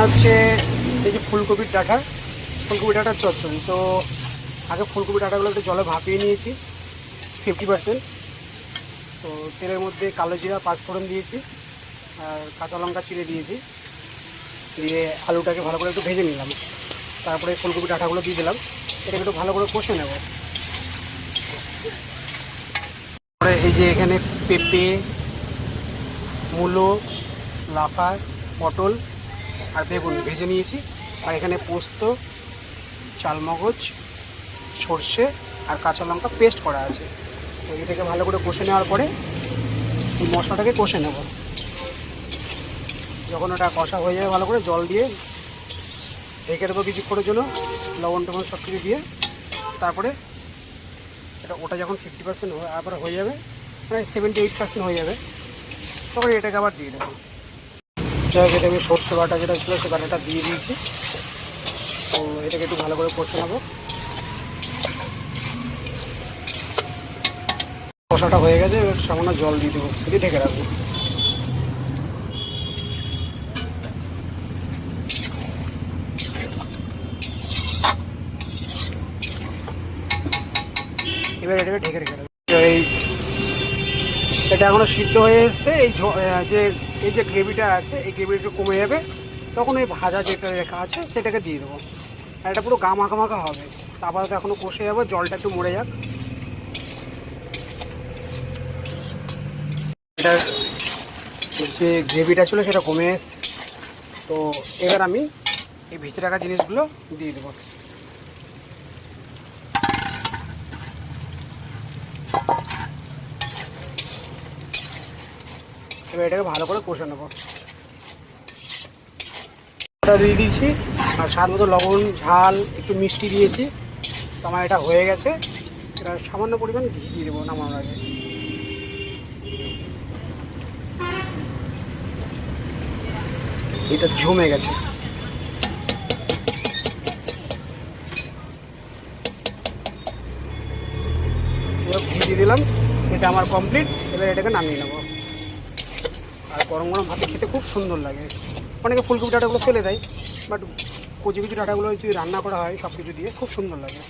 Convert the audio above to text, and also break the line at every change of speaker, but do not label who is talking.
হচ্ছে এই যে ফুলকপির ডাঁটার চচ্চড়ি। তো আগে ফুলকপির ডাঁটাগুলো একটু জলে ভাপিয়ে নিয়েছি 50%। তো তেলের মধ্যে কালো জিরা পাঁচফোড়ন দিয়েছি আর কাঁচা লঙ্কা চিড়ে দিয়েছি, দিয়ে আলুটাকে ভালো করে একটু ভেজে নিলাম। তারপরে ফুলকপির ডাঁটাগুলো দিয়ে দিলাম, এটাকে একটু ভালো করে কষে নেব। তারপরে এই যে এখানে পেঁপে, মূলো, লাফা, পটল আর বেগুন ভেজে নিয়েছি। আর এখানে পোস্ত, চালমগজ, সর্ষে আর কাঁচা লঙ্কা পেস্ট করা আছে। তো এটাকে ভালো করে কষে নেওয়ার পরে এই মশলাটাকে কষে নেব। যখন ওটা কষা হয়ে যাবে ভালো করে জল দিয়ে ঢেকে দেবো কিছুক্ষণের জন্য, লবণ টবণ সব কিছু দিয়ে। তারপরে ওটা যখন 50% আবার হয়ে যাবে, মানে 78% হয়ে যাবে, তখন এটাকে আবার দিয়ে দেবো। যেটা আমি সর্ষে বাটা যেটা ছিল সে বাটাটা দিয়ে দিয়েছি। তো এটাকে একটু ভালো করে কষে নেবো। কষাটা হয়ে গেছে, সামান্য জল দিয়ে দেবো, দিয়ে ঢেকে রাখবো। এবার এটাকে ঢেকে রেখে দেবো। এটা এখনও সিদ্ধ হয়ে এসছে। এই যে গ্রেভিটা আছে, এই গ্রেভিটা একটু কমে যাবে, তখন এই ভাজা যেটা রেখা আছে সেটাকে দিয়ে দেবো। আর এটা পুরো মাখা মাখা হবে। তারপরে তো এখনও কষে যাবে, জলটা একটু মরে যাক। এটার যে গ্রেভিটা ছিল সেটা কমে এসছে। তো এবার আমি এই ভেজে রাখা জিনিসগুলো দিয়ে দেবো। এবার এটাকে ভালো করে কষে নেবো। ওটা দিয়ে দিয়েছি আর স্বাদ মতো লবণ, ঝাল, একটু মিষ্টি দিয়েছি। তো আমার এটা হয়ে গেছে। এটা সামান্য পরিমাণ ঘি দিয়ে দেবো নামানোর আগে। এটা জমে গেছে। ঘি দিয়ে দিলাম, এটা আমার কমপ্লিট। এবার এটাকে নামিয়ে নেবো। আর গরম গরম ভাতে খেতে খুব সুন্দর লাগে। অনেকে ফুলকপি ডাঁটাগুলো ফেলে দেয়, বাট কচি কচি ডাঁটাগুলো যদি রান্না করা হয় সব কিছু দিয়ে খুব সুন্দর লাগে।